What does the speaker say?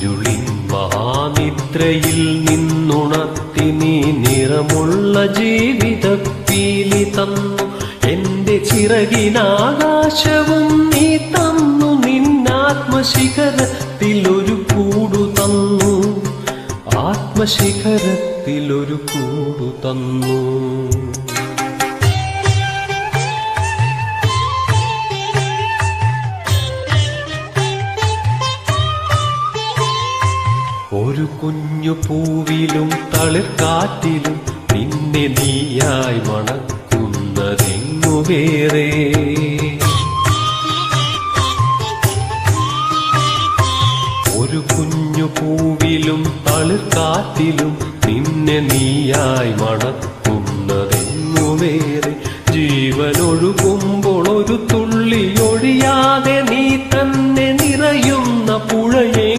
ഇരുളിൻ മഹാനിദ്രയിൽ നിന്നുണർത്തി നീ നിറമുള്ള ജീവിതപ്പീലി തന്നു. എന്റെ ചിറകിനാകാശവും നീ തന്നു. നിന്നാത്മശിഖരത്തിലൊരു കൂടു തന്നു. ആത്മശിഖരത്തിലൊരു കൂടു തന്നു. ഒരു കുഞ്ഞു പൂവിലും തളിർക്കാറ്റിലും നിന്നെ നീയായി മണക്കുന്നതെങ്ങു വേറെ. ഒരു കുഞ്ഞു പൂവിലും തളിർക്കാറ്റിലും നിന്നെ നീയായി മണക്കുന്നതെങ്ങു വേറെ. ജീവനൊഴുകുമ്പോൾ ഒരു തുള്ളി ഒഴിയാതെ നീ തന്നെ നിറയുന്ന പുഴയെ